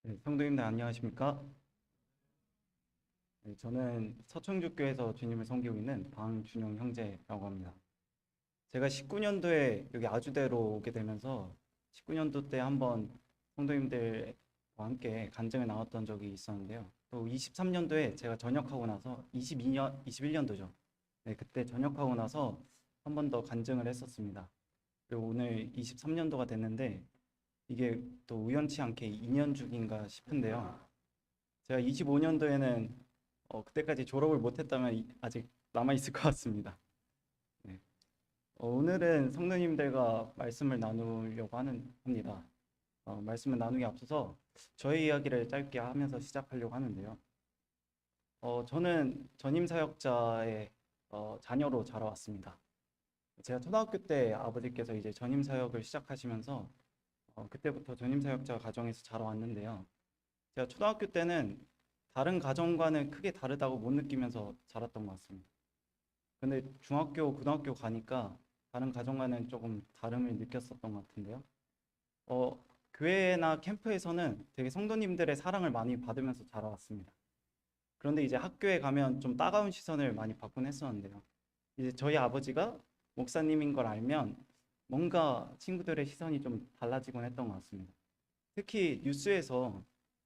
네, 성도님들 안녕하십니까? 네, 저는 서청주교에서 주님을 섬기고 있는 방준용 형제라고 합니다. 제가 19년도에 여기 아주대로 오게 되면서 19년도 때 한번 성도님들과 함께 간증을 나눴던 적이 있었는데요. 또 23년도에 제가 전역하고 나서 21년도죠. 네, 그때 전역하고 나서 한 번 더 간증을 했었습니다. 그리고 오늘 23년도가 됐는데 이게 또 우연치 않게 2년 주기인가 싶은데요. 제가 25년도에는 그때까지 졸업을 못했다면 아직 남아 있을 것 같습니다. 네. 오늘은 성도님들과 말씀을 나누려고 합니다. 말씀을 나누기 앞서서 저희 이야기를 짧게 하면서 시작하려고 하는데요. 저는 전임 사역자의 자녀로 자라왔습니다. 제가 초등학교 때 아버지께서 이제 전임 사역을 시작하시면서 그때부터 전임 사역자 가정에서 자라왔는데요. 제가 초등학교 때는 다른 가정과는 크게 다르다고 못 느끼면서 자랐던 것 같습니다. 근데 중학교, 고등학교 가니까 다른 가정과는 조금 다름을 느꼈었던 것 같은데요. 교회나 캠프에서는 되게 성도님들의 사랑을 많이 받으면서 자라왔습니다. 그런데 이제 학교에 가면 좀 따가운 시선을 많이 받곤 했었는데요. 이제 저희 아버지가 목사님인 걸 알면 뭔가 친구들의 시선이 좀 달라지곤 했던 것 같습니다. 특히 뉴스에서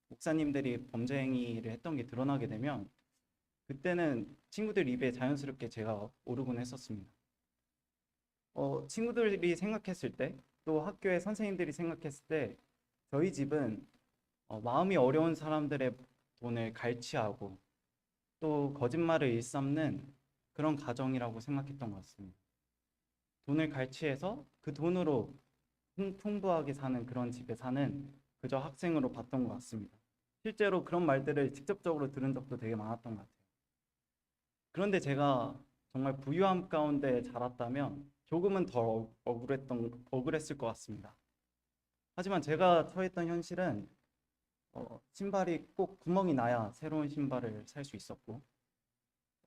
목사님들이 범죄 행위를 했던 게 드러나게 되면 그때는 친구들 입에 자연스럽게 제가 오르곤 했었습니다. 친구들이 생각했을 때, 또 학교의 선생님들이 생각했을 때, 저희 집은 마음이 어려운 사람들의 돈을 갈취하고 또 거짓말을 일삼는 그런 가정이라고 생각했던 것 같습니다. 돈을 갈취해서 그 돈으로 풍부하게 사는 그런 집에 사는 그저 학생으로 봤던 것 같습니다. 실제로 그런 말들을 직접적으로 들은 적도 되게 많았던 것 같아요. 그런데 제가 정말 부유함 가운데 자랐다면 조금은 더 억울했을 것 같습니다. 하지만 제가 처했던 현실은 신발이 꼭 구멍이 나야 새로운 신발을 살 수 있었고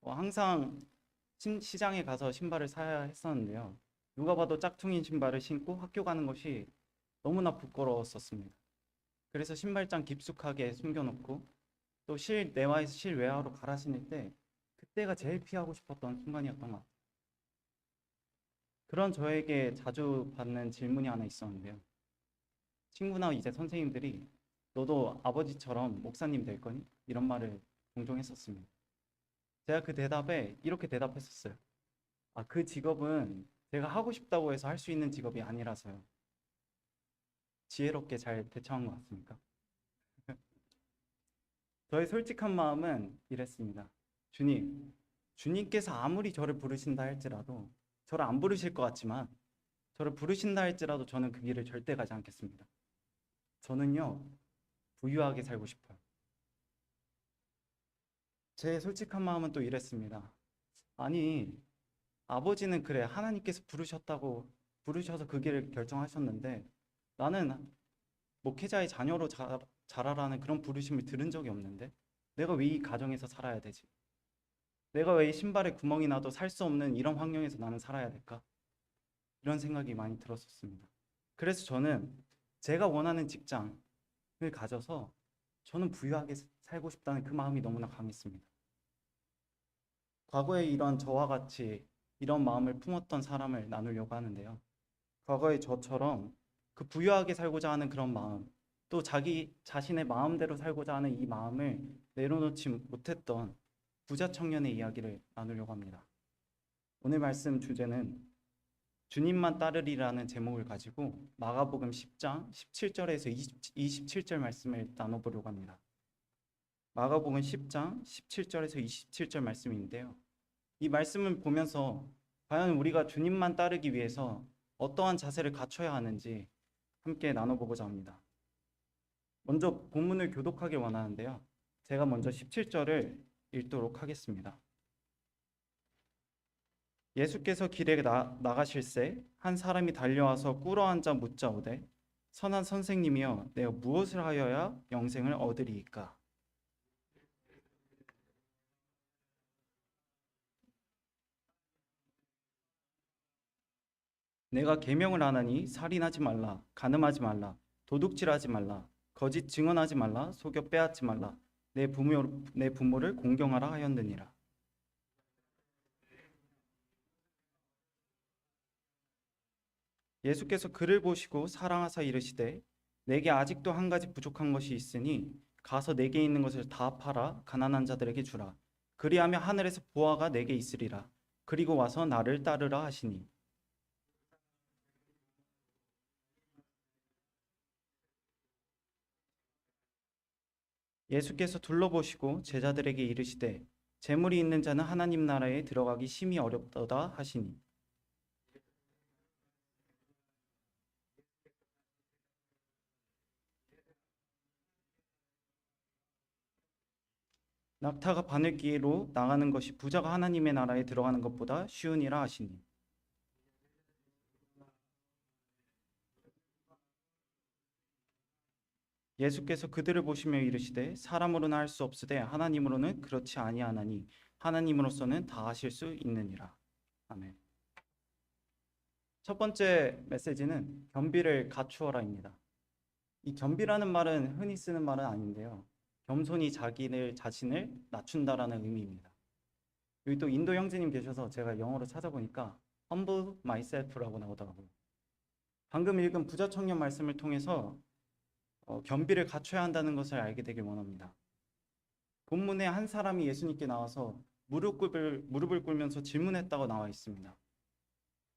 항상 시장에 가서 신발을 사야 했었는데요. 누가 봐도 짝퉁인 신발을 신고 학교 가는 것이 너무나 부끄러웠었습니다. 그래서 신발장 깊숙하게 숨겨놓고 또 실내화에서 실외화로 갈아 신을 때 그때가 제일 피하고 싶었던 순간이었던 것 같아요. 그런 저에게 자주 받는 질문이 하나 있었는데요. 친구나 이제 선생님들이 너도 아버지처럼 목사님 될 거니? 이런 말을 종종 했었습니다. 제가 그 대답에 이렇게 대답했었어요. 그 직업은 제가 하고 싶다고 해서 할 수 있는 직업이 아니라서요. 지혜롭게 잘 대처한 것 같습니까? 저의 솔직한 마음은 이랬습니다. 주님께서 아무리 저를 부르신다 할지라도 저를 안 부르실 것 같지만 저를 부르신다 할지라도 저는 그 길을 절대 가지 않겠습니다. 저는요, 부유하게 살고 싶어요. 제 솔직한 마음은 또 이랬습니다. 아니, 아버지는 그래, 하나님께서 부르셔서 그 길을 결정하셨는데 나는 목회자의 자녀로 자라라는 그런 부르심을 들은 적이 없는데 내가 왜 이 가정에서 살아야 되지? 내가 왜 이 신발에 구멍이 나도 살 수 없는 이런 환경에서 나는 살아야 될까? 이런 생각이 많이 들었었습니다. 그래서 저는 제가 원하는 직장을 가져서 저는 부유하게 살고 싶다는 그 마음이 너무나 강했습니다. 과거에 이런 저와 같이 이런 마음을 품었던 사람을 나누려고 하는데요. 과거의 저처럼 그 부유하게 살고자 하는 그런 마음, 또 자기 자신의 마음대로 살고자 하는 이 마음을 내려놓지 못했던 부자 청년의 이야기를 나누려고 합니다. 오늘 말씀 주제는 주님만 따르리라는 제목을 가지고 마가복음 10장 17절에서 27절 말씀을 나눠보려고 합니다. 마가복음 10장 17절에서 27절 말씀인데요. 이 말씀을 보면서 과연 우리가 주님만 따르기 위해서 어떠한 자세를 갖춰야 하는지 함께 나눠보고자 합니다. 먼저 본문을 교독하길 원하는데요. 제가 먼저 17절을 읽도록 하겠습니다. 예수께서 길에 나가실새 한 사람이 달려와서 꿇어앉아 묻자오되 선한 선생님이여 내가 무엇을 하여야 영생을 얻으리이까? 내가 계명을 안 하니 살인하지 말라, 간음하지 말라, 도둑질하지 말라, 거짓 증언하지 말라. 속여 빼앗지 말라. 내 부모를 공경하라 하였느니라. 예수께서 그를 보시고 사랑하사 이르시되 내게 아직도 한 가지 부족한 것이 있으니 가서 내게 있는 것을 다 팔아 가난한 자들에게 주라. 그리하면 하늘에서 보화가 내게 있으리라. 그리고 와서 나를 따르라 하시니. 예수께서 둘러보시고 제자들에게 이르시되 재물이 있는 자는 하나님 나라에 들어가기 심히 어렵도다 하시니. 낙타가 바늘기로 나가는 것이 부자가 하나님의 나라에 들어가는 것보다 쉬우니라 하시니. 예수께서 그들을 보시며 이르시되 사람으로는 할 수 없으되 하나님으로는 그렇지 아니하나니 하나님으로서는 다 하실 수 있느니라. 아멘. 첫 번째 메시지는 겸비를 갖추어라입니다. 이 겸비라는 말은 흔히 쓰는 말은 아닌데요. 겸손히 자신을 낮춘다라는 의미입니다. 여기 또 인도 형제님 계셔서 제가 영어로 찾아보니까 humble myself라고 나오더라고요. 방금 읽은 부자 청년 말씀을 통해서 겸비를 갖춰야 한다는 것을 알게 되길 원합니다. 본문에 한 사람이 예수님께 나와서 무릎을 꿇으면서 질문했다고 나와 있습니다.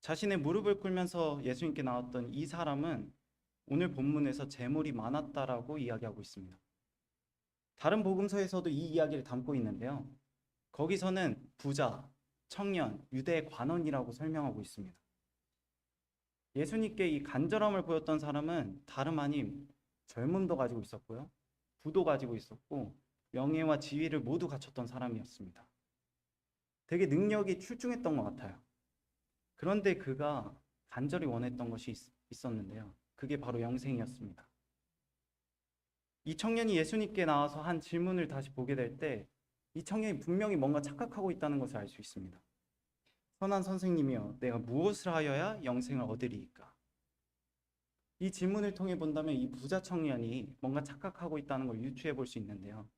자신의 무릎을 꿇으면서 예수님께 나왔던 이 사람은 오늘 본문에서 재물이 많았다라고 이야기하고 있습니다. 다른 복음서에서도 이 이야기를 담고 있는데요. 거기서는 부자, 청년, 유대의 관원이라고 설명하고 있습니다. 예수님께 이 간절함을 보였던 사람은 다름 아닌 젊음도 가지고 있었고요. 부도 가지고 있었고 명예와 지위를 모두 갖췄던 사람이었습니다. 되게 능력이 출중했던 것 같아요. 그런데 그가 간절히 원했던 것이 있었는데요. 그게 바로 영생이었습니다. 이 청년이 예수님께 나와서 한 질문을 다시 보게 될 때 이 청년이 분명히 뭔가 착각하고 있다는 것을 알 수 있습니다. 선한 선생님이여, 내가 무엇을 하여야 영생을 얻으리이까? 이 질문을 통해 본다면 이 부자 청년이 뭔가 착각하고 있다는 걸 유추해 볼 수 있는데요.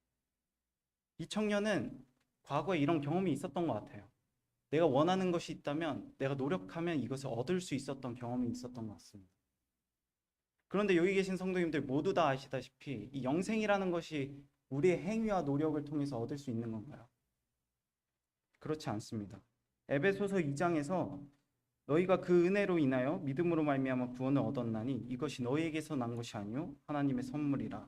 이 청년은 과거에 이런 경험이 있었던 것 같아요. 내가 원하는 것이 있다면 내가 노력하면 이것을 얻을 수 있었던 경험이 있었던 것 같습니다. 그런데 여기 계신 성도님들 모두 다 아시다시피 이 영생이라는 것이 우리의 행위와 노력을 통해서 얻을 수 있는 건가요? 그렇지 않습니다. 에베소서 2장에서 너희가 그 은혜로 인하여 믿음으로 말미암아 구원을 얻었나니 이것이 너희에게서 난 것이 아니요 하나님의 선물이라.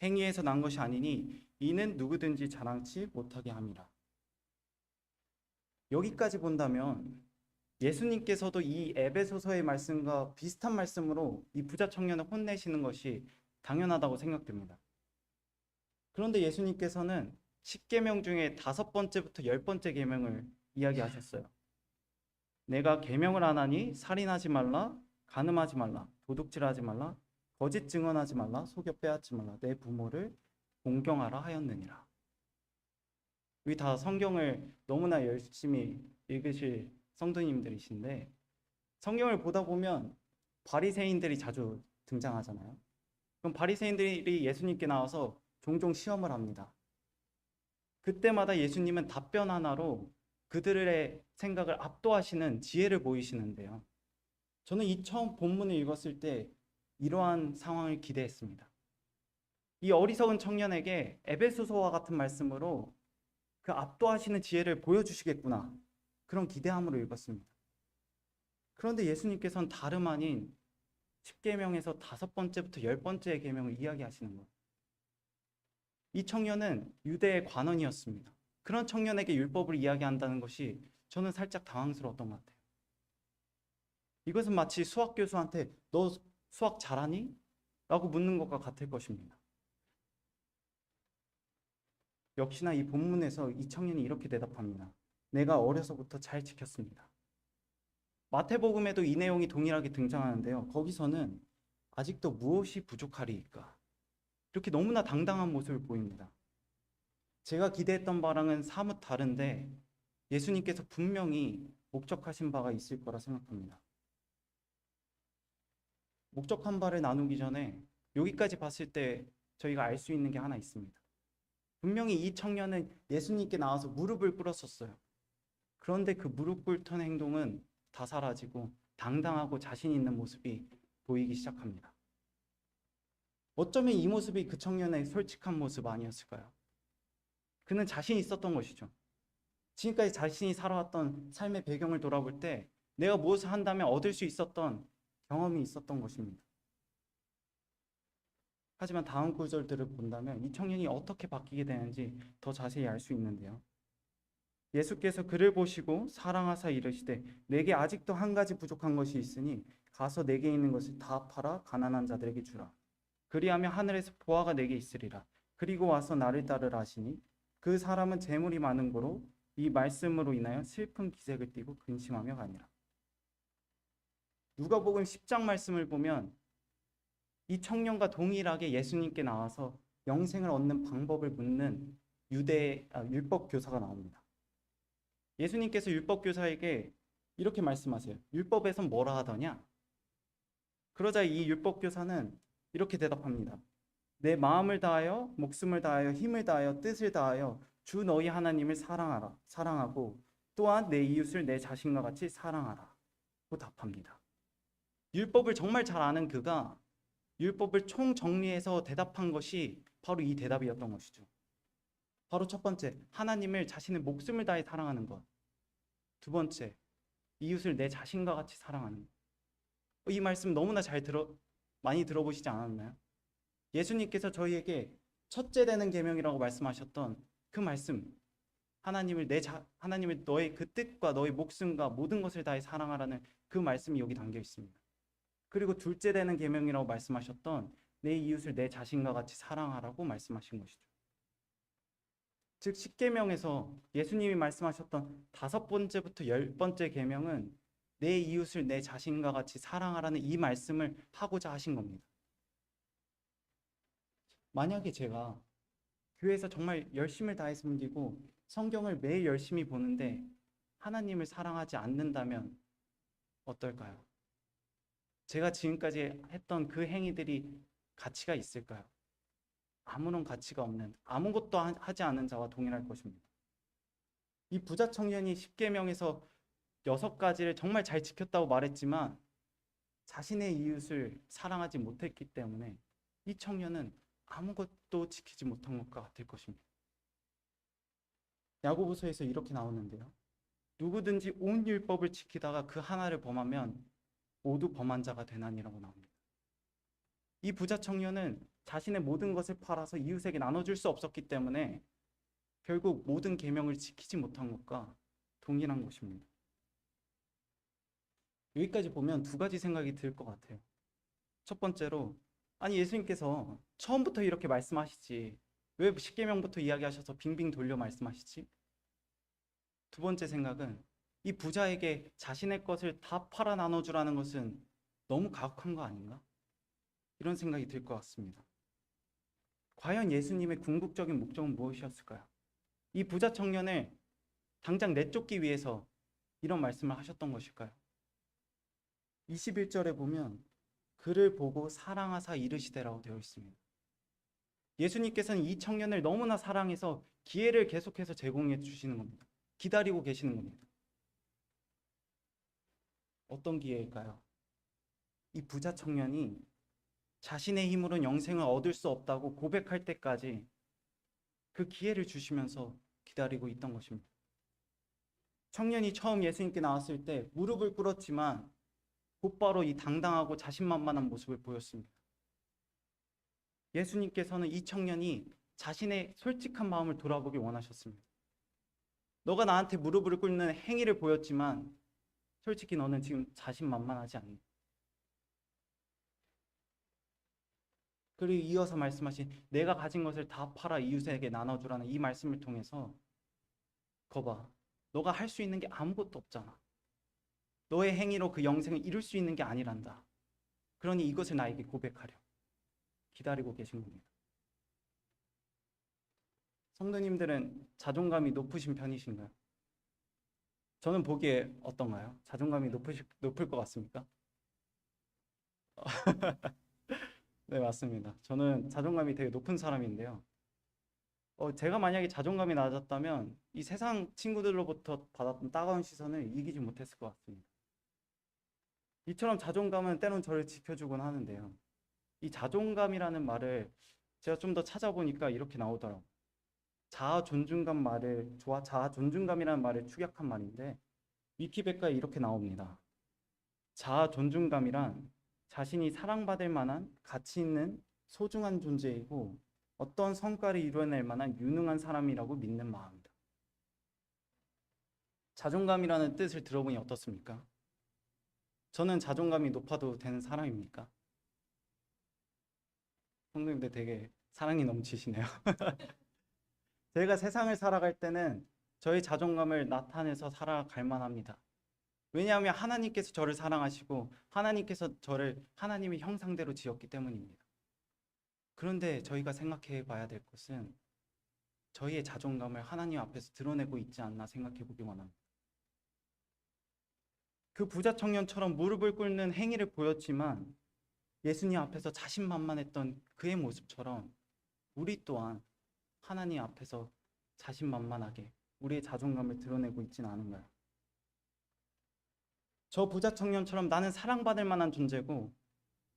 행위에서 난 것이 아니니 이는 누구든지 자랑치 못하게 함이라. 여기까지 본다면 예수님께서도 이 에베소서의 말씀과 비슷한 말씀으로 이 부자 청년을 혼내시는 것이 당연하다고 생각됩니다. 그런데 예수님께서는 10계명 중에 5번째부터 10번째 계명을 이야기하셨어요. 내가 계명을 안 하니 살인하지 말라, 간음하지 말라, 도둑질하지 말라, 거짓 증언하지 말라, 속여 빼앗지 말라, 내 부모를 공경하라 하였느니라. 여기 다 성경을 너무나 열심히 읽으실 성도님들이신데 성경을 보다 보면 바리새인들이 자주 등장하잖아요. 그럼 바리새인들이 예수님께 나와서 종종 시험을 합니다. 그때마다 예수님은 답변 하나로 그들의 생각을 압도하시는 지혜를 보이시는데요. 저는 이 처음 본문을 읽었을 때 이러한 상황을 기대했습니다. 이 어리석은 청년에게 에베소서와 같은 말씀으로 그 압도하시는 지혜를 보여주시겠구나. 그런 기대함으로 읽었습니다. 그런데 예수님께서는 다름 아닌 10계명에서 5번째부터 10번째 계명을 이야기하시는 거예요. 이 청년은 유대의 관원이었습니다. 그런 청년에게 율법을 이야기한다는 것이 저는 살짝 당황스러웠던 것 같아요. 이것은 마치 수학 교수한테 너 수학 잘하니? 라고 묻는 것과 같을 것입니다. 역시나 이 본문에서 이 청년이 이렇게 대답합니다. 내가 어려서부터 잘 지켰습니다. 마태복음에도 이 내용이 동일하게 등장하는데요. 거기서는 아직도 무엇이 부족하리이까? 이렇게 너무나 당당한 모습을 보입니다. 제가 기대했던 바랑은 사뭇 다른데 예수님께서 분명히 목적하신 바가 있을 거라 생각합니다. 목적한 바를 나누기 전에 여기까지 봤을 때 저희가 알 수 있는 게 하나 있습니다. 분명히 이 청년은 예수님께 나와서 무릎을 꿇었었어요. 그런데 그 무릎 꿇던 행동은 다 사라지고 당당하고 자신 있는 모습이 보이기 시작합니다. 어쩌면 이 모습이 그 청년의 솔직한 모습 아니었을까요? 그는 자신 있었던 것이죠. 지금까지 자신이 살아왔던 삶의 배경을 돌아볼 때 내가 무엇을 한다면 얻을 수 있었던 경험이 있었던 것입니다. 하지만 다음 구절들을 본다면 이 청년이 어떻게 바뀌게 되는지 더 자세히 알 수 있는데요. 예수께서 그를 보시고 사랑하사 이르시되 내게 아직도 한 가지 부족한 것이 있으니 가서 내게 있는 것을 다 팔아 가난한 자들에게 주라. 그리하면 하늘에서 보화가 내게 있으리라. 그리고 와서 나를 따르라 하시니 그 사람은 재물이 많은 고로 이 말씀으로 인하여 슬픈 기색을 띠고 근심하며 가니라. 누가복음 10장 말씀을 보면 이 청년과 동일하게 예수님께 나와서 영생을 얻는 방법을 묻는 율법 교사가 나옵니다. 예수님께서 율법 교사에게 이렇게 말씀하세요. 율법에선 뭐라 하더냐? 그러자 이 율법 교사는 이렇게 대답합니다. 내 마음을 다하여 목숨을 다하여 힘을 다하여 뜻을 다하여 주 너희 하나님을 사랑하고 또한 내 이웃을 내 자신과 같이 사랑하라 고 답합니다. 율법을 정말 잘 아는 그가 율법을 총정리해서 대답한 것이 바로 이 대답이었던 것이죠. 바로 첫 번째, 하나님을 자신의 목숨을 다해 사랑하는 것. 두 번째, 이웃을 내 자신과 같이 사랑하는 것. 이 말씀 너무나 많이 들어보시지 않았나요? 예수님께서 저희에게 첫째 되는 계명이라고 말씀하셨던 그 말씀, 하나님을 너의 그 뜻과 너의 목숨과 모든 것을 다해 사랑하라는 그 말씀이 여기 담겨 있습니다. 그리고 둘째 되는 계명이라고 말씀하셨던 내 이웃을 내 자신과 같이 사랑하라고 말씀하신 것이죠. 즉 십계명에서 예수님이 말씀하셨던 5번째부터 10번째 계명은 내 이웃을 내 자신과 같이 사랑하라는 이 말씀을 하고자 하신 겁니다. 만약에 제가 교회에서 정말 열심을 다해 섬기고 성경을 매일 열심히 보는데 하나님을 사랑하지 않는다면 어떨까요? 제가 지금까지 했던 그 행위들이 가치가 있을까요? 아무런 가치가 없는, 아무것도 하지 않은 자와 동일할 것입니다. 이 부자 청년이 십계명에서 6가지를 정말 잘 지켰다고 말했지만 자신의 이웃을 사랑하지 못했기 때문에 이 청년은 아무것도 지키지 못한 것과 같을 것입니다. 야고보서에서 이렇게 나오는데요. 누구든지 온 율법을 지키다가 그 하나를 범하면 모두 범한 자가 되나니라고 나옵니다. 이 부자 청년은 자신의 모든 것을 팔아서 이웃에게 나눠줄 수 없었기 때문에 결국 모든 계명을 지키지 못한 것과 동일한 것입니다. 여기까지 보면 2가지 생각이 들 것 같아요. 첫 번째로, 아니 예수님께서 처음부터 이렇게 말씀하시지 왜 십계명부터 이야기하셔서 빙빙 돌려 말씀하시지? 두 번째 생각은 이 부자에게 자신의 것을 다 팔아 나눠주라는 것은 너무 가혹한 거 아닌가? 이런 생각이 들 것 같습니다. 과연 예수님의 궁극적인 목적은 무엇이었을까요? 이 부자 청년을 당장 내쫓기 위해서 이런 말씀을 하셨던 것일까요? 21절에 보면 그를 보고 사랑하사 이르시되라고 되어 있습니다. 예수님께서는 이 청년을 너무나 사랑해서 기회를 계속해서 제공해 주시는 겁니다. 기다리고 계시는 겁니다. 어떤 기회일까요? 이 부자 청년이 자신의 힘으로는 영생을 얻을 수 없다고 고백할 때까지 그 기회를 주시면서 기다리고 있던 것입니다. 청년이 처음 예수님께 나왔을 때 무릎을 꿇었지만 곧바로 이 당당하고 자신만만한 모습을 보였습니다. 예수님께서는 이 청년이 자신의 솔직한 마음을 돌아보길 원하셨습니다. 너가 나한테 무릎을 꿇는 행위를 보였지만 솔직히 너는 지금 자신만만하지 않니? 그리고 이어서 말씀하신 내가 가진 것을 다 팔아 이웃에게 나눠주라는 이 말씀을 통해서 거봐, 너가 할 수 있는 게 아무것도 없잖아. 너의 행위로 그 영생을 이룰 수 있는 게 아니란다. 그러니 이것을 나에게 고백하려 기다리고 계신 겁니다. 성도님들은 자존감이 높으신 편이신가요? 저는 보기에 어떤가요? 자존감이 높을 것 같습니까? 네, 맞습니다. 저는 자존감이 되게 높은 사람인데요. 제가 만약에 자존감이 낮았다면 이 세상 친구들로부터 받았던 따가운 시선을 이기지 못했을 것 같습니다. 이처럼 자존감은 때론 저를 지켜주곤 하는데요. 이 자존감이라는 말을 제가 좀 더 찾아보니까 이렇게 나오더라고요. 자아 존중감이라는 말을 축약한 말인데 위키백과에 이렇게 나옵니다. 자아 존중감이란 자신이 사랑받을 만한 가치 있는 소중한 존재이고 어떤 성과를 이뤄낼 만한 유능한 사람이라고 믿는 마음이다. 자존감이라는 뜻을 들어보니 어떻습니까? 저는 자존감이 높아도 되는 사람입니까? 성도님들 되게 사랑이 넘치시네요. 제가 세상을 살아갈 때는 저의 자존감을 나타내서 살아갈 만합니다. 왜냐하면 하나님께서 저를 사랑하시고 하나님께서 저를 하나님의 형상대로 지었기 때문입니다. 그런데 저희가 생각해 봐야 될 것은 저희의 자존감을 하나님 앞에서 드러내고 있지 않나 생각해 보기 원합니다. 그 부자 청년처럼 무릎을 꿇는 행위를 보였지만 예수님 앞에서 자신만만했던 그의 모습처럼 우리 또한 하나님 앞에서 자신만만하게 우리의 자존감을 드러내고 있지는 않은가요? 저 부자 청년처럼 나는 사랑받을 만한 존재고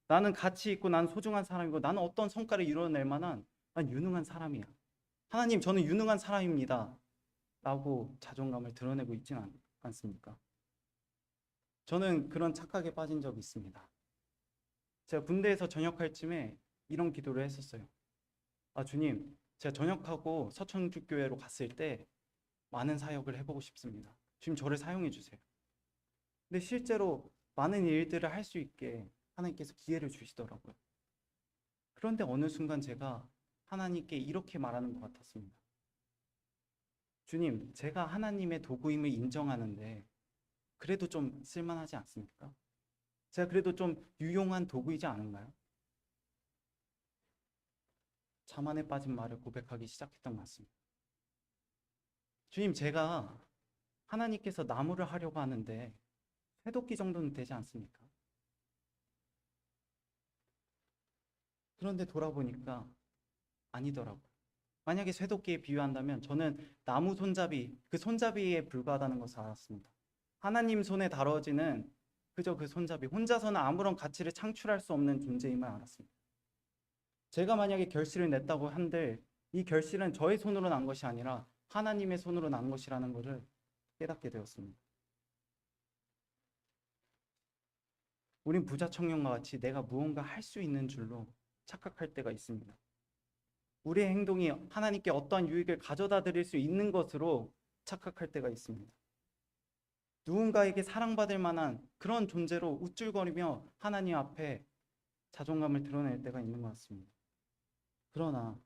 나는 가치 있고 난 소중한 사람이고 나는 어떤 성과를 이뤄낼 만한 난 유능한 사람이야. 하나님, 저는 유능한 사람입니다. 라고 자존감을 드러내고 있지는 않습니까? 저는 그런 착각에 빠진 적이 있습니다. 제가 군대에서 전역할 쯤에 이런 기도를 했었어요. 아, 주님, 제가 전역하고 서천주교회로 갔을 때 많은 사역을 해보고 싶습니다. 주님, 저를 사용해 주세요. 근데 실제로 많은 일들을 할 수 있게 하나님께서 기회를 주시더라고요. 그런데 어느 순간 제가 하나님께 이렇게 말하는 것 같았습니다. 주님, 제가 하나님의 도구임을 인정하는데 그래도 좀 쓸만하지 않습니까? 제가 그래도 좀 유용한 도구이지 않은가요? 자만에 빠진 말을 고백하기 시작했던 것 같습니다. 주님, 제가 하나님께서 나무를 하려고 하는데 쇠도끼 정도는 되지 않습니까? 그런데 돌아보니까 아니더라고요. 만약에 쇠도끼에 비유한다면 저는 나무 손잡이, 그 손잡이에 불과하다는 것을 알았습니다. 하나님 손에 다뤄지는 그저 그 손잡이, 혼자서는 아무런 가치를 창출할 수 없는 존재임을 알았습니다. 제가 만약에 결실을 냈다고 한들 이 결실은 저의 손으로 난 것이 아니라 하나님의 손으로 난 것이라는 것을 깨닫게 되었습니다. 우린 부자 청년과 같이 내가 무언가 할 수 있는 줄로 착각할 때가 있습니다. 우리의 행동이 하나님께 어떠한 유익을 가져다 드릴 수 있는 것으로 착각할 때가 있습니다. 누군가에게 사랑받을 만한 그런 존재로 우쭐거리며 하나님 앞에 자존감을 드러낼 때가 있는 것 같습니다. 그러나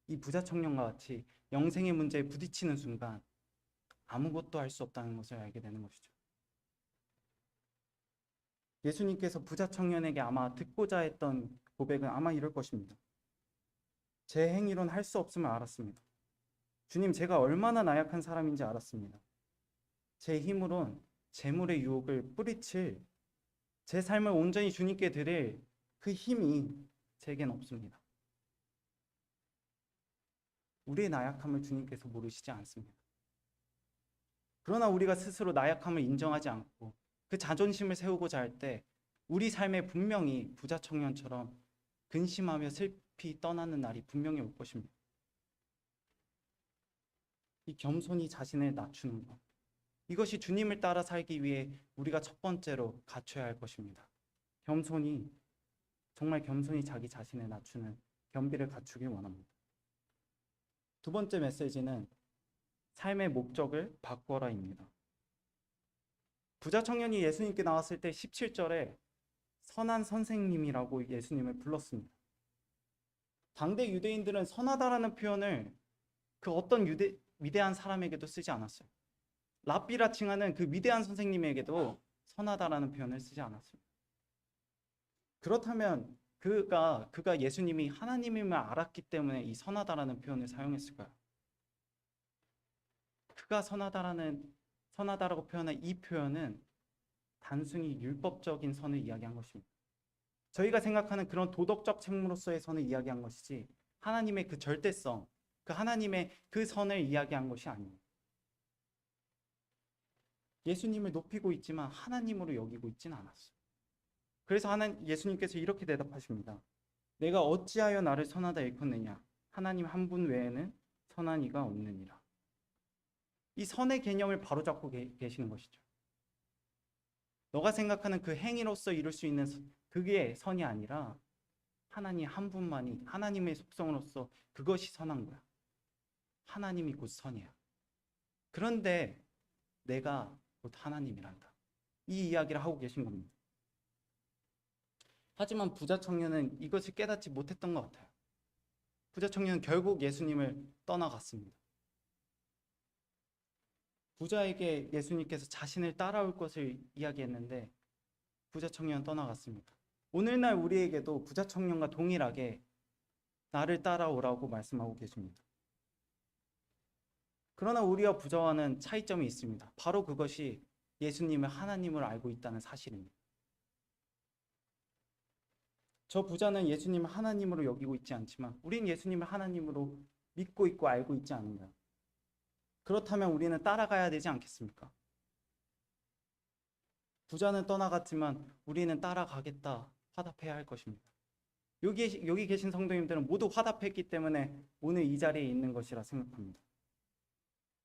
이 부자 청년과 같이 영생의 문제에 부딪히는 순간 아무것도 할 수 없다는 것을 알게 되는 것이죠. 예수님께서 부자 청년에게 아마 듣고자 했던 고백은 아마 이럴 것입니다. 제 행위로는 할 수 없음을 알았습니다. 주님, 제가 얼마나 나약한 사람인지 알았습니다. 제 힘으론 재물의 유혹을 뿌리칠 제 삶을 온전히 주님께 드릴 그 힘이 제겐 없습니다. 우리의 나약함을 주님께서 모르시지 않습니다. 그러나 우리가 스스로 나약함을 인정하지 않고 그 자존심을 세우고자 할 때 우리 삶에 분명히 부자 청년처럼 근심하며 슬피 떠나는 날이 분명히 올 것입니다. 이 겸손히 자신을 낮추는 것. 이것이 주님을 따라 살기 위해 우리가 첫 번째로 갖춰야 할 것입니다. 겸손히, 정말 겸손히 자기 자신을 낮추는 겸비를 갖추길 원합니다. 두 번째 메시지는 삶의 목적을 바꿔라입니다. 부자 청년이 예수님께 나왔을 때 17절에 선한 선생님이라고 예수님을 불렀습니다. 당대 유대인들은 선하다라는 표현을 그 어떤 위대한 사람에게도 쓰지 않았어요. 랍비라 칭하는 그 위대한 선생님에게도 선하다라는 표현을 쓰지 않았습니다. 그렇다면 그가 예수님이 하나님임을 알았기 때문에 이 선하다라는 표현을 사용했을까요? 그가 선하다라고 표현한 이 표현은 단순히 율법적인 선을 이야기한 것입니다. 저희가 생각하는 그런 도덕적 책무로서의 선을 이야기한 것이지 하나님의 그 절대성, 그 하나님의 그 선을 이야기한 것이 아닙니다. 예수님을 높이고 있지만 하나님으로 여기고 있지는 않았어요. 그래서 예수님께서 이렇게 대답하십니다. 내가 어찌하여 나를 선하다 일컫느냐? 하나님 한 분 외에는 선한 이가 없느니라. 이 선의 개념을 바로잡고 계시는 것이죠. 너가 생각하는 그 행위로서 이룰 수 있는 그게 선이 아니라 하나님 한 분만이 하나님의 속성으로서 그것이 선한 거야. 하나님이 곧 선이야. 그런데 내가 곧 하나님이란다. 이 이야기를 하고 계신 겁니다. 하지만 부자 청년은 이것을 깨닫지 못했던 것 같아요. 부자 청년은 결국 예수님을 떠나갔습니다. 부자에게 예수님께서 자신을 따라올 것을 이야기했는데 부자 청년은 떠나갔습니다. 오늘날 우리에게도 부자 청년과 동일하게 나를 따라오라고 말씀하고 계십니다. 그러나 우리와 부자와는 차이점이 있습니다. 바로 그것이 예수님을 하나님을 알고 있다는 사실입니다. 저 부자는 예수님을 하나님으로 여기고 있지 않지만 우리는 예수님을 하나님으로 믿고 있고 알고 있지 않는다. 그렇다면 우리는 따라가야 되지 않겠습니까? 부자는 떠나갔지만 우리는 따라가겠다 화답해야 할 것입니다. 여기 계신 성도님들은 모두 화답했기 때문에 오늘 이 자리에 있는 것이라 생각합니다.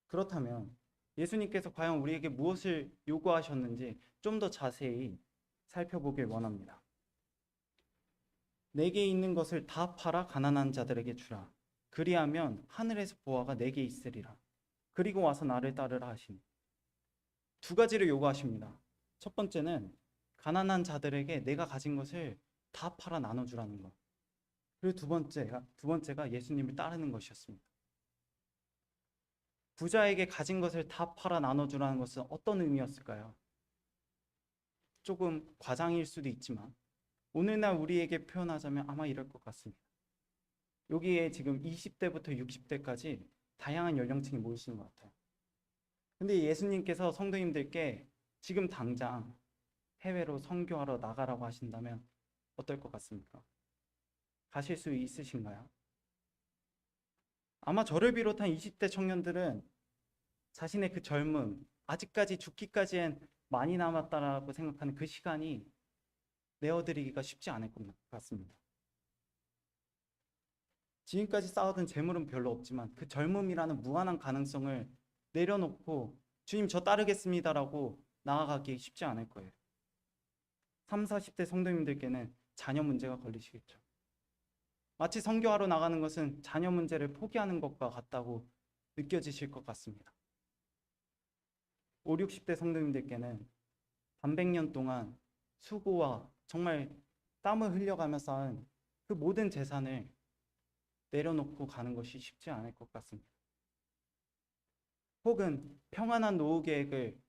그렇다면 예수님께서 과연 우리에게 무엇을 요구하셨는지 좀 더 자세히 살펴보길 원합니다. 내게 있는 것을 다 팔아 가난한 자들에게 주라. 그리하면 하늘에서 보화가 내게 있으리라. 그리고 와서 나를 따르라 하시니. 두 가지를 요구하십니다. 첫 번째는 가난한 자들에게 내가 가진 것을 다 팔아 나눠주라는 것. 그리고 두 번째가 예수님을 따르는 것이었습니다. 부자에게 가진 것을 다 팔아 나눠주라는 것은 어떤 의미였을까요? 조금 과장일 수도 있지만 오늘날 우리에게 표현하자면 아마 이럴 것 같습니다. 여기에 지금 20대부터 60대까지 다양한 연령층이 모이시는 것 같아요. 근데 예수님께서 성도님들께 지금 당장 해외로 선교하러 나가라고 하신다면 어떨 것 같습니까? 가실 수 있으신가요? 아마 저를 비롯한 20대 청년들은 자신의 그 젊음, 아직까지 죽기까지엔 많이 남았다라고 생각하는 그 시간이 내어드리기가 쉽지 않을 것 같습니다. 지금까지 쌓아둔 재물은 별로 없지만 그 젊음이라는 무한한 가능성을 내려놓고 주님 저 따르겠습니다라고 나아가기 쉽지 않을 거예요. 3, 40대 성도님들께는 자녀 문제가 걸리시겠죠. 마치 선교하러 나가는 것은 자녀 문제를 포기하는 것과 같다고 느껴지실 것 같습니다. 5, 60대 성도님들께는 반백년 동안 수고와 정말 땀을 흘려가며 쌓은 그 모든 재산을 내려놓고 가는 것이 쉽지 않을 것 같습니다. 혹은 평안한 노후 계획을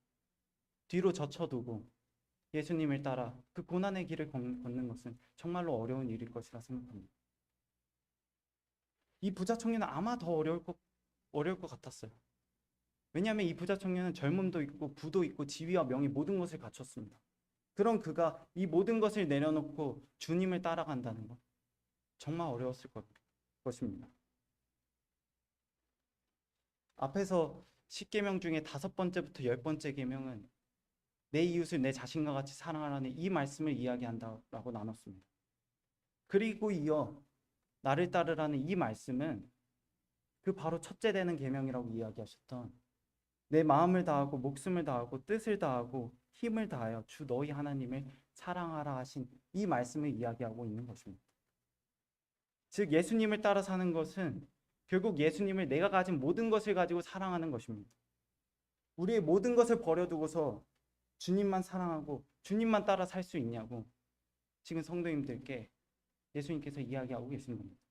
뒤로 젖혀두고 예수님을 따라 그 고난의 길을 걷는 것은 정말로 어려운 일일 것이라 생각합니다. 이 부자 청년은 아마 더 어려울 것 같았어요. 왜냐하면 이 부자 청년은 젊음도 있고 부도 있고 지위와 명예 모든 것을 갖췄습니다. 그런 그가 이 모든 것을 내려놓고 주님을 따라간다는 것 정말 어려웠을 것입니다. 앞에서 10계명 중에 5번째부터 10번째 계명은 내 이웃을 내 자신과 같이 사랑하라는 이 말씀을 이야기한다라고 나눴습니다. 그리고 이어 나를 따르라는 이 말씀은 그 바로 첫째 되는 계명이라고 이야기하셨던 내 마음을 다하고 목숨을 다하고 뜻을 다하고 힘을 다하여 주 너희 하나님을 사랑하라 하신 이 말씀을 이야기하고 있는 것입니다. 즉 예수님을 따라 사는 것은 결국 예수님을 내가 가진 모든 것을 가지고 사랑하는 것입니다. 우리의 모든 것을 버려두고서 주님만 사랑하고 주님만 따라 살 수 있냐고 지금 성도님들께 예수님께서 이야기하고 계신 겁니다.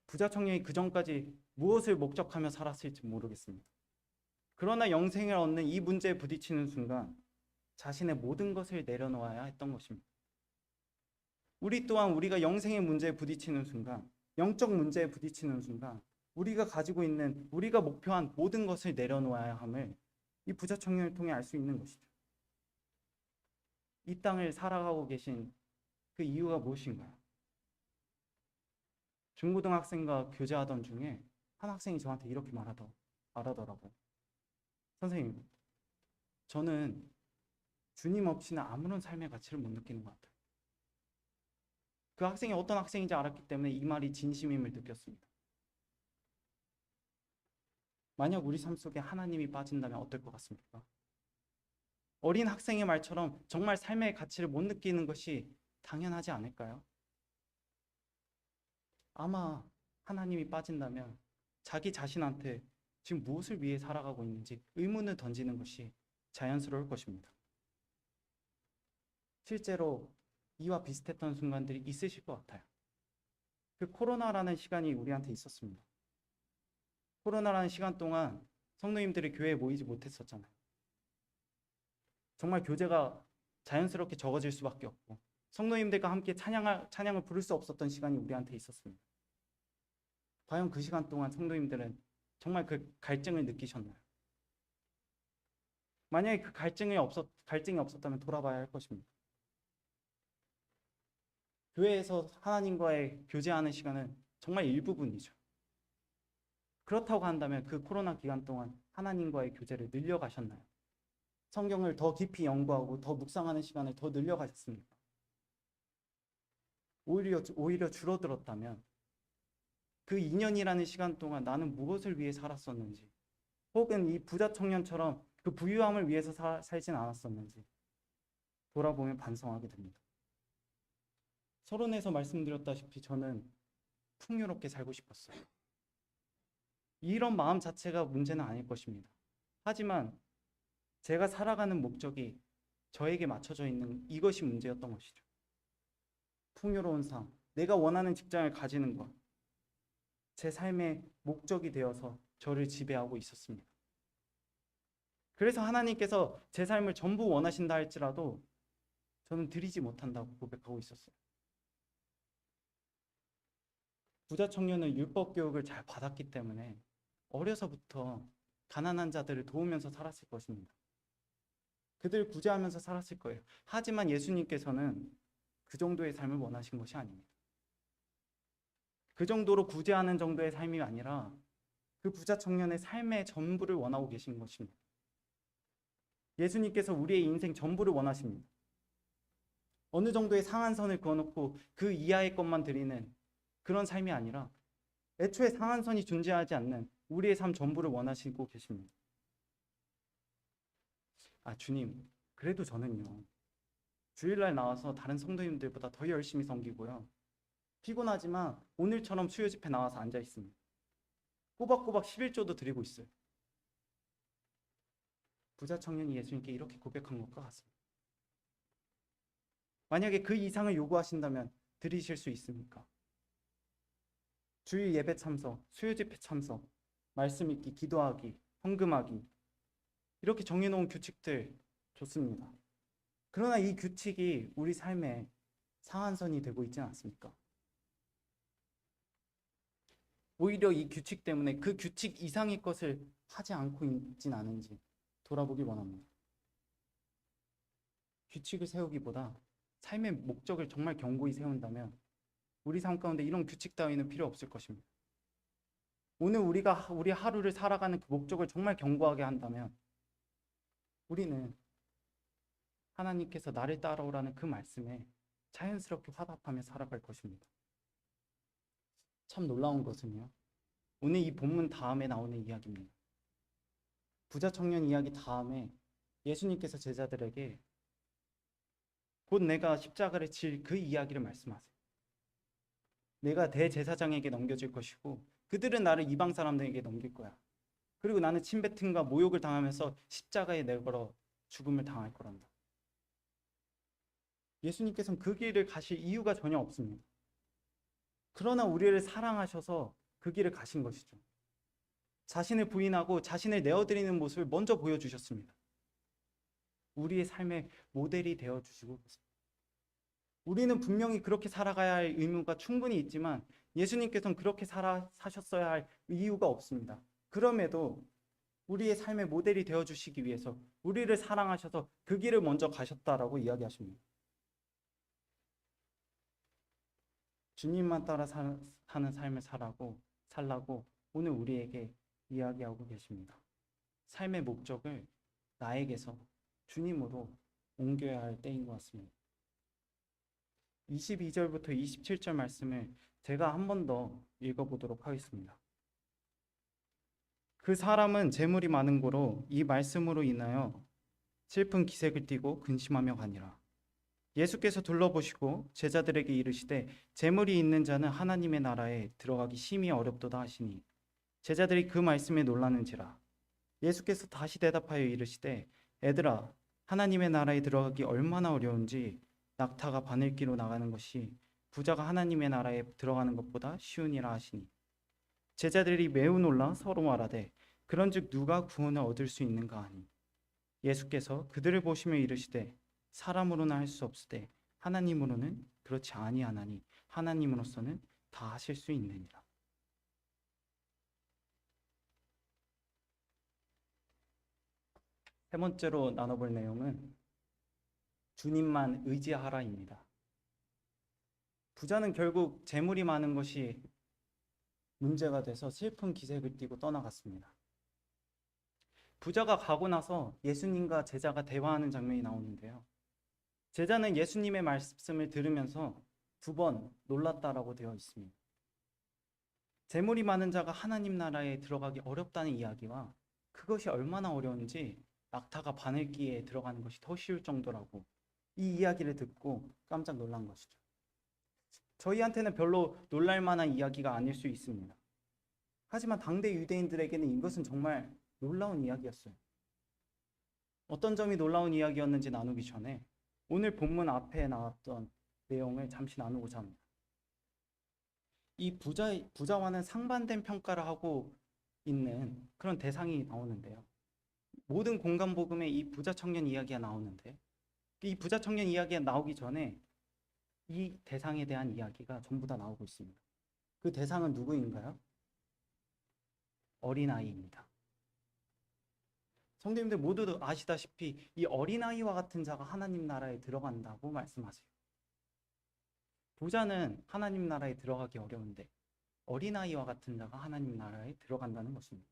부자 청년이 그 전까지 무엇을 목적하며 살았을지 모르겠습니다. 그러나 영생을 얻는 이 문제에 부딪히는 순간 자신의 모든 것을 내려놓아야 했던 것입니다. 우리 또한 우리가 영생의 문제에 부딪히는 순간, 영적 문제에 부딪히는 순간 우리가 가지고 있는 우리가 목표한 모든 것을 내려놓아야 함을 이 부자 청년을 통해 알 수 있는 것이죠. 이 땅을 살아가고 계신 그 이유가 무엇인가요? 중고등학생과 교제하던 중에 한 학생이 저한테 이렇게 말하더라고요. 선생님, 저는 주님 없이는 아무런 삶의 가치를 못 느끼는 것 같아요. 그 학생이 어떤 학생인지 알았기 때문에 이 말이 진심임을 느꼈습니다. 만약 우리 삶 속에 하나님이 빠진다면 어떨 것 같습니까? 어린 학생의 말처럼 정말 삶의 가치를 못 느끼는 것이 당연하지 않을까요? 아마 하나님이 빠진다면 자기 자신한테 지금 무엇을 위해 살아가고 있는지 의문을 던지는 것이 자연스러울 것입니다. 실제로 이와 비슷했던 순간들이 있으실 것 같아요. 그 코로나라는 시간이 우리한테 있었습니다. 코로나라는 시간 동안 성도님들이 교회에 모이지 못했었잖아요. 정말 교제가 자연스럽게 적어질 수밖에 없고 성도님들과 함께 찬양을 부를 수 없었던 시간이 우리한테 있었습니다. 과연 그 시간 동안 성도님들은 정말 그 갈증을 느끼셨나요? 만약에 그 갈증이 없었다면 돌아봐야 할 것입니다. 교회에서 하나님과의 교제하는 시간은 정말 일부분이죠. 그렇다고 한다면 그 코로나 기간 동안 하나님과의 교제를 늘려가셨나요? 성경을 더 깊이 연구하고 더 묵상하는 시간을 더 늘려가셨습니까? 오히려 줄어들었다면 그 2년이라는 시간 동안 나는 무엇을 위해 살았었는지, 혹은 이 부자 청년처럼 그 부유함을 위해서 살진 않았었는지 돌아보면 반성하게 됩니다. 서론에서 말씀드렸다시피 저는 풍요롭게 살고 싶었어요. 이런 마음 자체가 문제는 아닐 것입니다. 하지만 제가 살아가는 목적이 저에게 맞춰져 있는 이것이 문제였던 것이죠. 풍요로운 삶, 내가 원하는 직장을 가지는 것, 제 삶의 목적이 되어서 저를 지배하고 있었습니다. 그래서 하나님께서 제 삶을 전부 원하신다 할지라도 저는 드리지 못한다고 고백하고 있었어요. 부자 청년은 율법 교육을 잘 받았기 때문에 어려서부터 가난한 자들을 도우면서 살았을 것입니다. 그들 구제하면서 살았을 거예요. 하지만 예수님께서는 그 정도의 삶을 원하신 것이 아닙니다. 그 정도로 구제하는 정도의 삶이 아니라 그 부자 청년의 삶의 전부를 원하고 계신 것입니다. 예수님께서 우리의 인생 전부를 원하십니다. 어느 정도의 상한선을 그어놓고 그 이하의 것만 드리는 그런 삶이 아니라 애초에 상한선이 존재하지 않는 우리의 삶 전부를 원하시고 계십니다. 주님, 그래도 저는요, 주일날 나와서 다른 성도님들보다 더 열심히 섬기고요, 피곤하지만 오늘처럼 수요 집회 나와서 앉아 있습니다. 꼬박꼬박 11조도 드리고 있어요. 부자 청년이 예수님께 이렇게 고백한 것과 같습니다. 만약에 그 이상을 요구하신다면 드리실 수 있습니까? 주일 예배 참석, 수요 집회 참석, 말씀 읽기, 기도하기, 헌금하기, 이렇게 정해놓은 규칙들 좋습니다. 그러나 이 규칙이 우리 삶의 상한선이 되고 있지 않습니까? 오히려 이 규칙 때문에 그 규칙 이상의 것을 하지 않고 있진 않은지 돌아보기 원합니다. 규칙을 세우기보다 삶의 목적을 정말 견고히 세운다면 우리 삶 가운데 이런 규칙 따위는 필요 없을 것입니다. 오늘 우리 하루를 살아가는 그 목적을 정말 견고하게 한다면 우리는 하나님께서 나를 따라오라는 그 말씀에 자연스럽게 화답하며 살아갈 것입니다. 참 놀라운 것은요, 오늘 이 본문 다음에 나오는 이야기입니다. 부자 청년 이야기 다음에 예수님께서 제자들에게 곧 내가 십자가를 질 그 이야기를 말씀하세요. 내가 대제사장에게 넘겨질 것이고 그들은 나를 이방 사람들에게 넘길 거야. 그리고 나는 침뱉음과 모욕을 당하면서 십자가에 내걸어 죽음을 당할 거란다. 예수님께서는 그 길을 가실 이유가 전혀 없습니다. 그러나 우리를 사랑하셔서 그 길을 가신 것이죠. 자신을 부인하고 자신을 내어드리는 모습을 먼저 보여주셨습니다. 우리의 삶의 모델이 되어주시고 계십니다. 우리는 분명히 그렇게 살아가야 할 의무가 충분히 있지만 예수님께서는 그렇게 사셨어야 할 이유가 없습니다. 그럼에도 우리의 삶의 모델이 되어주시기 위해서 우리를 사랑하셔서 그 길을 먼저 가셨다라고 이야기하십니다. 주님만 따라 사는 삶을 살라고 오늘 우리에게 이야기하고 계십니다. 삶의 목적을 나에게서 주님으로 옮겨야 할 때인 것 같습니다. 22절부터 27절 말씀을 제가 한 번 더 읽어보도록 하겠습니다. 그 사람은 재물이 많은 고로 이 말씀으로 인하여 슬픈 기색을 띠고 근심하며 가니라. 예수께서 둘러보시고 제자들에게 이르시되 재물이 있는 자는 하나님의 나라에 들어가기 심히 어렵도다 하시니 제자들이 그 말씀에 놀라는지라. 예수께서 다시 대답하여 이르시되 애들아, 하나님의 나라에 들어가기 얼마나 어려운지 낙타가 바늘기로 나가는 것이 부자가 하나님의 나라에 들어가는 것보다 쉬우니라 하시니 제자들이 매우 놀라 서로 말하되 그런즉 누가 구원을 얻을 수 있는가 하니 예수께서 그들을 보시며 이르시되 사람으로는 할 수 없으되 하나님으로는 그렇지 아니하나니 하나님으로서는 다 하실 수 있느니라. 세 번째로 나눠볼 내용은 주님만 의지하라입니다. 부자는 결국 재물이 많은 것이 문제가 돼서 슬픈 기색을 띠고 떠나갔습니다. 부자가 가고 나서 예수님과 제자가 대화하는 장면이 나오는데요. 제자는 예수님의 말씀을 들으면서 2번 놀랐다라고 되어 있습니다. 재물이 많은 자가 하나님 나라에 들어가기 어렵다는 이야기와 그것이 얼마나 어려운지 낙타가 바늘기에 들어가는 것이 더 쉬울 정도라고 이 이야기를 듣고 깜짝 놀란 것이죠. 저희한테는 별로 놀랄 만한 이야기가 아닐 수 있습니다. 하지만 당대 유대인들에게는 이것은 정말 놀라운 이야기였어요. 어떤 점이 놀라운 이야기였는지 나누기 전에 오늘 본문 앞에 나왔던 내용을 잠시 나누고자 합니다. 이 부자와는 상반된 평가를 하고 있는 그런 대상이 나오는데요. 모든 공간복음에 이 부자 청년 이야기가 나오는데 이 부자 청년 이야기가 나오기 전에 이 대상에 대한 이야기가 전부 다 나오고 있습니다. 그 대상은 누구인가요? 어린아이입니다. 성도님들 모두 아시다시피 이 어린아이와 같은 자가 하나님 나라에 들어간다고 말씀하세요. 부자는 하나님 나라에 들어가기 어려운데 어린아이와 같은 자가 하나님 나라에 들어간다는 것입니다.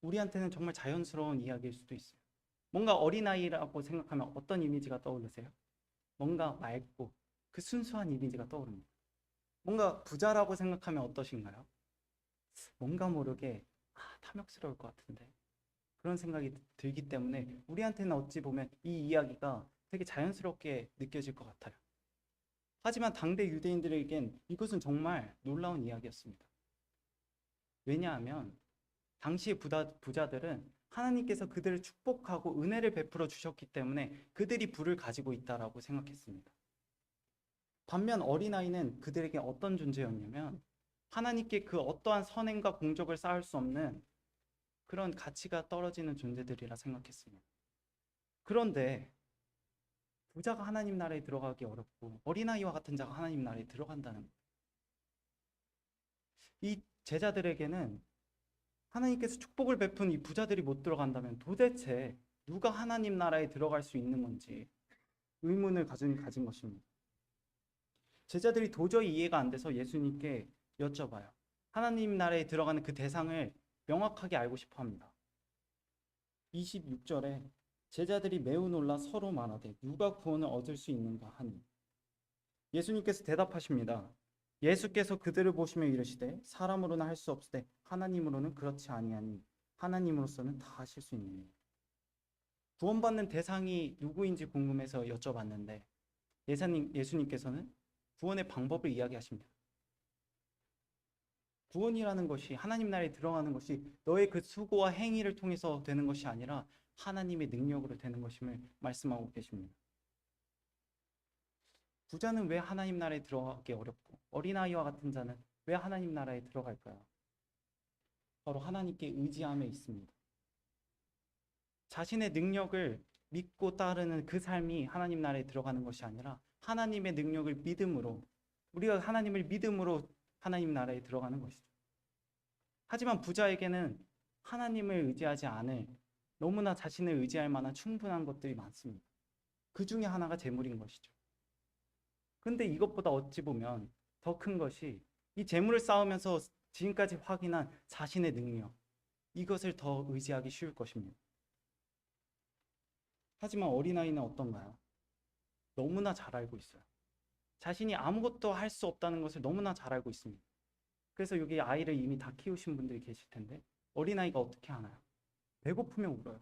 우리한테는 정말 자연스러운 이야기일 수도 있어요. 뭔가 어린아이라고 생각하면 어떤 이미지가 떠오르세요? 뭔가 맑고 그 순수한 이미지가 떠오릅니다. 뭔가 부자라고 생각하면 어떠신가요? 뭔가 모르게 탐욕스러울 것 같은데 그런 생각이 들기 때문에 우리한테는 어찌 보면 이 이야기가 되게 자연스럽게 느껴질 것 같아요. 하지만 당대 유대인들에겐 이것은 정말 놀라운 이야기였습니다. 왜냐하면 당시의 부자들은 하나님께서 그들을 축복하고 은혜를 베풀어 주셨기 때문에 그들이 부를 가지고 있다라고 생각했습니다. 반면 어린아이는 그들에게 어떤 존재였냐면 하나님께 그 어떠한 선행과 공적을 쌓을 수 없는 그런 가치가 떨어지는 존재들이라 생각했습니다. 그런데 부자가 하나님 나라에 들어가기 어렵고 어린아이와 같은 자가 하나님 나라에 들어간다는 것. 이 제자들에게는 하나님께서 축복을 베푼 이 부자들이 못 들어간다면 도대체 누가 하나님 나라에 들어갈 수 있는 건지 의문을 가진 것입니다. 제자들이 도저히 이해가 안 돼서 예수님께 여쭤봐요. 하나님 나라에 들어가는 그 대상을 명확하게 알고 싶어 합니다. 26절에 제자들이 매우 놀라 서로 말하되 누가 구원을 얻을 수 있는가 하니 예수님께서 대답하십니다. 예수께서 그들을 보시며 이르시되 사람으로는 할 수 없으되 하나님으로는 그렇지 아니하니 하나님으로서는 다 하실 수 있느니. 구원받는 대상이 누구인지 궁금해서 여쭤봤는데 예수님께서는 구원의 방법을 이야기하십니다. 구원이라는 것이 하나님 나라에 들어가는 것이 너의 그 수고와 행위를 통해서 되는 것이 아니라 하나님의 능력으로 되는 것임을 말씀하고 계십니다. 부자는 왜 하나님 나라에 들어가기 어렵고 어린아이와 같은 자는 왜 하나님 나라에 들어갈까요? 바로 하나님께 의지함에 있습니다. 자신의 능력을 믿고 따르는 그 삶이 하나님 나라에 들어가는 것이 아니라 하나님의 능력을 믿음으로 우리가 하나님을 믿음으로 하나님 나라에 들어가는 것이죠. 하지만 부자에게는 하나님을 의지하지 않을, 너무나 자신을 의지할 만한 충분한 것들이 많습니다. 그 중에 하나가 재물인 것이죠. 근데 이것보다 어찌 보면 더 큰 것이 이 재물을 쌓으면서 지금까지 확인한 자신의 능력, 이것을 더 의지하기 쉬울 것입니다. 하지만 어린아이는 어떤가요? 너무나 잘 알고 있어요. 자신이 아무것도 할 수 없다는 것을 너무나 잘 알고 있습니다. 그래서 여기 아이를 이미 다 키우신 분들이 계실 텐데 어린아이가 어떻게 하나요? 배고프면 울어요.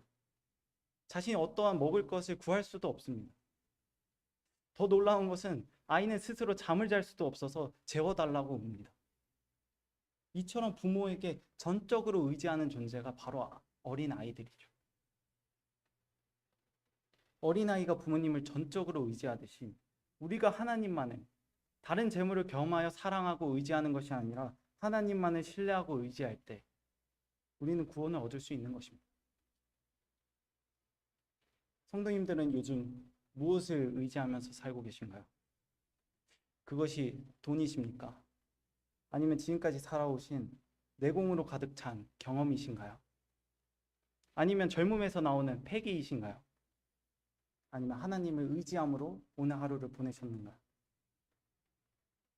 자신이 어떠한 먹을 것을 구할 수도 없습니다. 더 놀라운 것은 아이는 스스로 잠을 잘 수도 없어서 재워달라고 웁니다. 이처럼 부모에게 전적으로 의지하는 존재가 바로 어린아이들이죠. 어린아이가 부모님을 전적으로 의지하듯이 우리가 하나님만을, 다른 재물을 겸하여 사랑하고 의지하는 것이 아니라 하나님만을 신뢰하고 의지할 때 우리는 구원을 얻을 수 있는 것입니다. 성도님들은 요즘 무엇을 의지하면서 살고 계신가요? 그것이 돈이십니까? 아니면 지금까지 살아오신 내공으로 가득 찬 경험이신가요? 아니면 젊음에서 나오는 패기이신가요? 아니면 하나님을 의지함으로 오늘 하루를 보내셨는가요?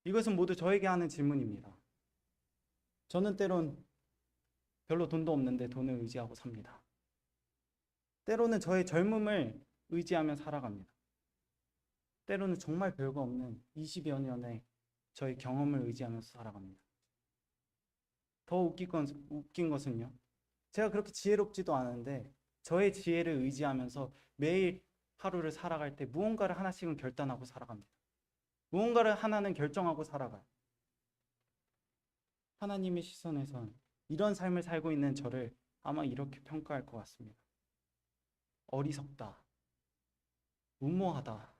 이것은 모두 저에게 하는 질문입니다. 저는 때론 별로 돈도 없는데 돈을 의지하고 삽니다. 때로는 저의 젊음을 의지하며 살아갑니다. 때로는 정말 별거 없는 20여 년의 저의 경험을 의지하면서 살아갑니다. 더 웃긴 것은요. 제가 그렇게 지혜롭지도 않은데 저의 지혜를 의지하면서 매일 하루를 살아갈 때 무언가를 하나씩은 결단하고 살아갑니다. 무언가를 하나는 결정하고 살아가요. 하나님의 시선에선 이런 삶을 살고 있는 저를 아마 이렇게 평가할 것 같습니다. 어리석다. 무모하다.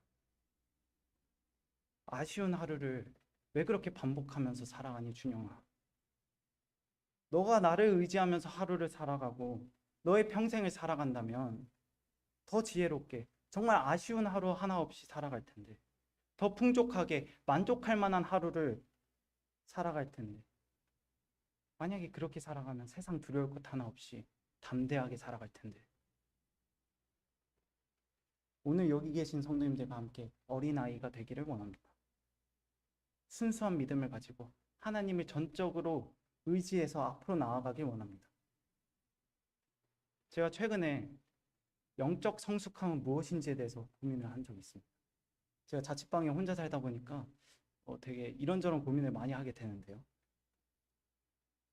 아쉬운 하루를 왜 그렇게 반복하면서 살아가니 준영아. 너가 나를 의지하면서 하루를 살아가고 너의 평생을 살아간다면 더 지혜롭게 정말 아쉬운 하루 하나 없이 살아갈 텐데 더 풍족하게 만족할 만한 하루를 살아갈 텐데 만약에 그렇게 살아가면 세상 두려울 것 하나 없이 담대하게 살아갈 텐데 오늘 여기 계신 성도님들과 함께 어린아이가 되기를 원합니다. 순수한 믿음을 가지고 하나님을 전적으로 의지해서 앞으로 나아가길 원합니다. 제가 최근에 영적 성숙함은 무엇인지에 대해서 고민을 한 적이 있습니다. 제가 자취방에 혼자 살다 보니까 되게 이런저런 고민을 많이 하게 되는데요.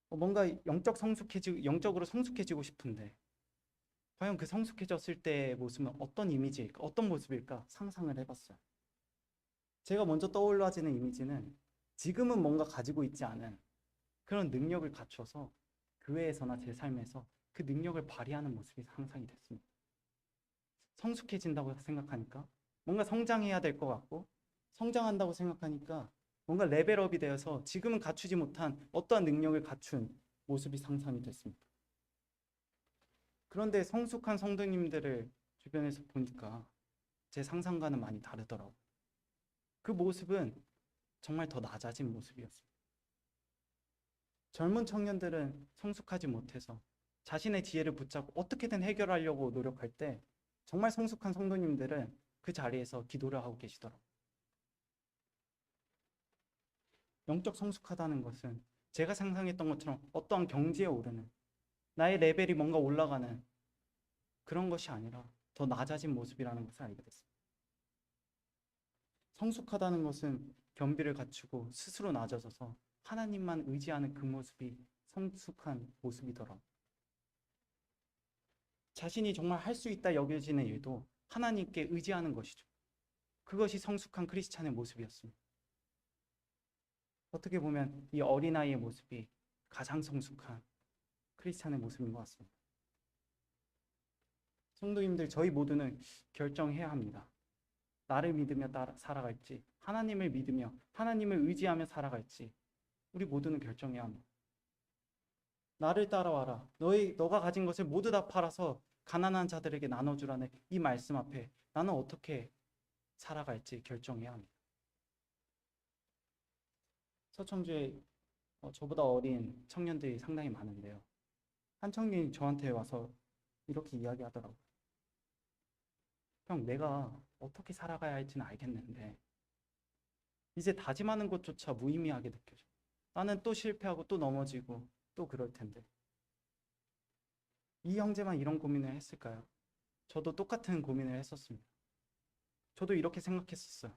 뭔가 영적으로 성숙해지고 싶은데 과연 그 성숙해졌을 때의 모습은 어떤 이미지일까? 어떤 모습일까? 상상을 해봤어요. 제가 먼저 떠올라지는 이미지는 지금은 뭔가 가지고 있지 않은 그런 능력을 갖춰서 교회에서나 제 삶에서 그 능력을 발휘하는 모습이 상상이 됐습니다. 성숙해진다고 생각하니까 뭔가 성장해야 될 것 같고 성장한다고 생각하니까 뭔가 레벨업이 되어서 지금은 갖추지 못한 어떠한 능력을 갖춘 모습이 상상이 됐습니다. 그런데 성숙한 성도님들을 주변에서 보니까 제 상상과는 많이 다르더라고요. 그 모습은 정말 더 낮아진 모습이었습니다. 젊은 청년들은 성숙하지 못해서 자신의 지혜를 붙잡고 어떻게든 해결하려고 노력할 때 정말 성숙한 성도님들은 그 자리에서 기도를 하고 계시더라고요. 영적 성숙하다는 것은 제가 상상했던 것처럼 어떠한 경지에 오르는 나의 레벨이 뭔가 올라가는 그런 것이 아니라 더 낮아진 모습이라는 것을 알게 됐습니다. 성숙하다는 것은 겸비를 갖추고 스스로 낮아져서 하나님만 의지하는 그 모습이 성숙한 모습이더라고요. 자신이 정말 할 수 있다 여겨지는 일도 하나님께 의지하는 것이죠. 그것이 성숙한 크리스찬의 모습이었습니다. 어떻게 보면 이 어린아이의 모습이 가장 성숙한 크리스찬의 모습인 것 같습니다. 성도님들, 저희 모두는 결정해야 합니다. 나를 믿으며 살아갈지, 하나님을 믿으며 하나님을 의지하며 살아갈지 우리 모두는 결정해야 합니다. 나를 따라와라. 너가 가진 것을 모두 다 팔아서 가난한 자들에게 나눠주라는 이 말씀 앞에 나는 어떻게 살아갈지 결정해야 합니다. 서청주에 저보다 어린 청년들이 상당히 많은데요. 한 청년이 저한테 와서 이렇게 이야기하더라고요. 형, 내가 어떻게 살아가야 할지는 알겠는데 이제 다짐하는 것조차 무의미하게 느껴져. 나는 또 실패하고 또 넘어지고 또 그럴 텐데. 이 형제만 이런 고민을 했을까요? 저도 똑같은 고민을 했었습니다. 저도 이렇게 생각했었어요.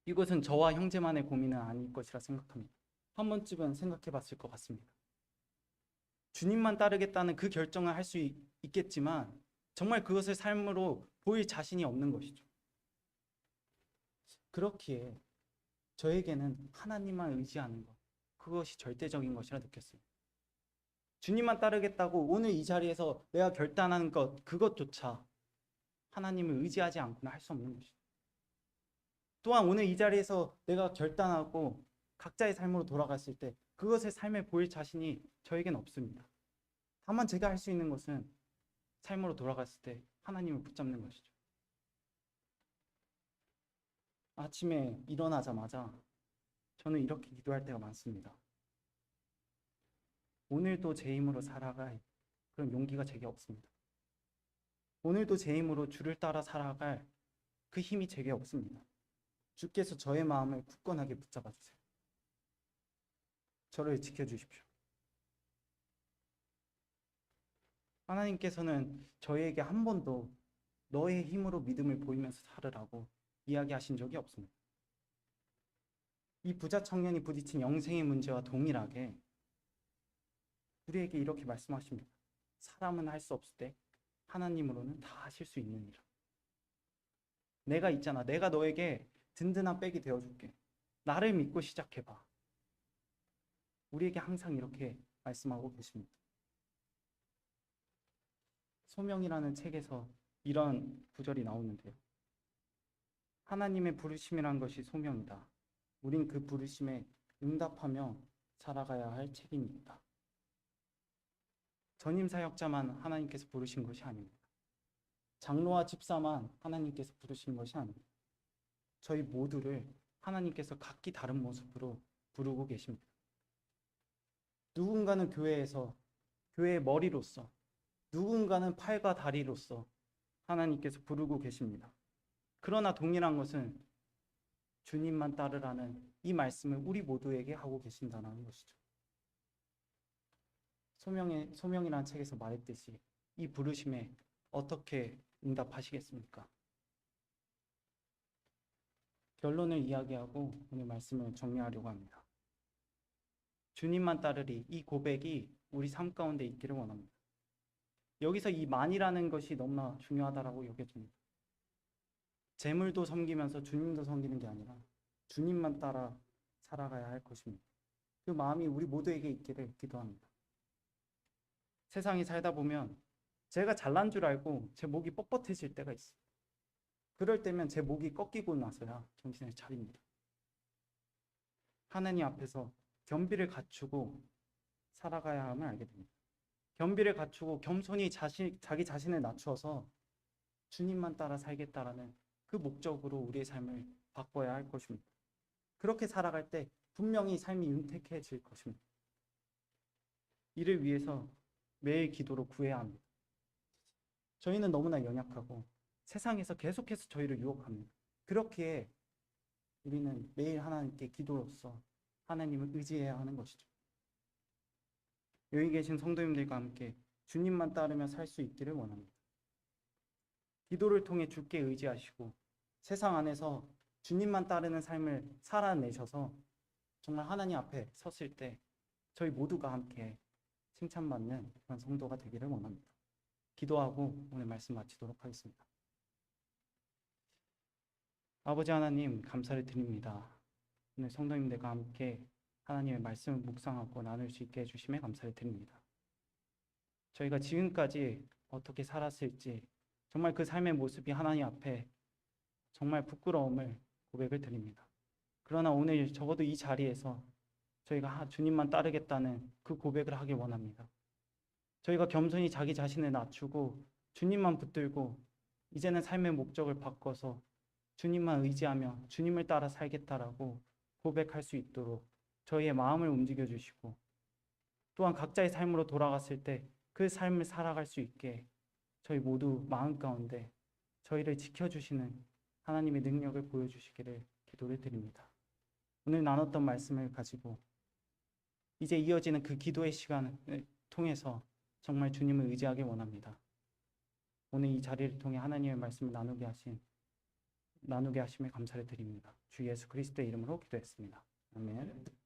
이것은 저와 형제만의 고민은 아닐 것이라 생각합니다. 한 번쯤은 생각해 봤을 것 같습니다. 주님만 따르겠다는 그 결정을 할 수 있겠지만 정말 그것을 삶으로 보일 자신이 없는 것이죠. 그렇기에 저에게는 하나님만 의지하는 것, 그것이 절대적인 것이라 느꼈습니다. 주님만 따르겠다고 오늘 이 자리에서 내가 결단하는 것, 그것조차 하나님을 의지하지 않고는 할 수 없는 것이죠. 또한 오늘 이 자리에서 내가 결단하고 각자의 삶으로 돌아갔을 때 그것의 삶에 보일 자신이 저에겐 없습니다. 다만 제가 할 수 있는 것은 삶으로 돌아갔을 때 하나님을 붙잡는 것이죠. 아침에 일어나자마자 저는 이렇게 기도할 때가 많습니다. 오늘도 제 힘으로 살아갈 그런 용기가 제게 없습니다. 오늘도 제 힘으로 주를 따라 살아갈 그 힘이 제게 없습니다. 주께서 저의 마음을 굳건하게 붙잡아 주세요. 저를 지켜주십시오. 하나님께서는 저희에게 한 번도 너의 힘으로 믿음을 보이면서 살으라고 이야기하신 적이 없습니다. 이 부자 청년이 부딪힌 영생의 문제와 동일하게 우리에게 이렇게 말씀하십니다. 사람은 할 수 없을 때 하나님으로는 다 하실 수 있느니라. 내가 있잖아. 내가 너에게 든든한 백이 되어줄게. 나를 믿고 시작해봐. 우리에게 항상 이렇게 말씀하고 계십니다. 소명이라는 책에서 이런 구절이 나오는데요. 하나님의 부르심이란 것이 소명이다. 우린 그 부르심에 응답하며 살아가야 할 책임이 있다. 전임 사역자만 하나님께서 부르신 것이 아닙니다. 장로와 집사만 하나님께서 부르신 것이 아닙니다. 저희 모두를 하나님께서 각기 다른 모습으로 부르고 계십니다. 누군가는 교회에서 교회의 머리로서, 누군가는 팔과 다리로서 하나님께서 부르고 계십니다. 그러나 동일한 것은 주님만 따르라는 이 말씀을 우리 모두에게 하고 계신다는 것이죠. 소명이라는 책에서 말했듯이 이 부르심에 어떻게 응답하시겠습니까? 결론을 이야기하고 오늘 말씀을 정리하려고 합니다. 주님만 따르리, 이 고백이 우리 삶 가운데 있기를 원합니다. 여기서 이 만이라는 것이 너무나 중요하다고 여겨집니다. 재물도 섬기면서 주님도 섬기는 게 아니라 주님만 따라 살아가야 할 것입니다. 그 마음이 우리 모두에게 있기를 기도합니다. 세상에 살다 보면 제가 잘난 줄 알고 제 목이 뻣뻣해질 때가 있어요. 그럴 때면 제 목이 꺾이고 나서야 정신을 차립니다. 하나님 앞에서 겸비를 갖추고 살아가야 함을 알게 됩니다. 겸비를 갖추고 겸손히 자기 자신을 낮추어서 주님만 따라 살겠다라는 그 목적으로 우리의 삶을 바꿔야 할 것입니다. 그렇게 살아갈 때 분명히 삶이 윤택해질 것입니다. 이를 위해서 매일 기도로 구해야 합니다. 저희는 너무나 연약하고 세상에서 계속해서 저희를 유혹합니다. 그렇기에 우리는 매일 하나님께 기도로서 하나님을 의지해야 하는 것이죠. 여기 계신 성도님들과 함께 주님만 따르며 살 수 있기를 원합니다. 기도를 통해 주께 의지하시고 세상 안에서 주님만 따르는 삶을 살아내셔서 정말 하나님 앞에 섰을 때 저희 모두가 함께 칭찬받는 그런 성도가 되기를 원합니다. 기도하고 오늘 말씀 마치도록 하겠습니다. 아버지 하나님, 감사를 드립니다. 오늘 성도님들과 함께 하나님의 말씀을 묵상하고 나눌 수 있게 해주심에 감사를 드립니다. 저희가 지금까지 어떻게 살았을지 정말 그 삶의 모습이 하나님 앞에 정말 부끄러움을 고백을 드립니다. 그러나 오늘 적어도 이 자리에서 저희가 주님만 따르겠다는 그 고백을 하길 원합니다. 저희가 겸손히 자기 자신을 낮추고 주님만 붙들고 이제는 삶의 목적을 바꿔서 주님만 의지하며 주님을 따라 살겠다라고 고백할 수 있도록 저희의 마음을 움직여 주시고 또한 각자의 삶으로 돌아갔을 때 그 삶을 살아갈 수 있게 저희 모두 마음 가운데 저희를 지켜주시는 하나님의 능력을 보여주시기를 기도를 드립니다. 오늘 나눴던 말씀을 가지고 이제 이어지는 그 기도의 시간을 통해서 정말 주님을 의지하기 원합니다. 오늘 이 자리를 통해 하나님의 말씀을 나누게 하심에 감사를 드립니다. 주 예수 그리스도의 이름으로 기도했습니다. 아멘.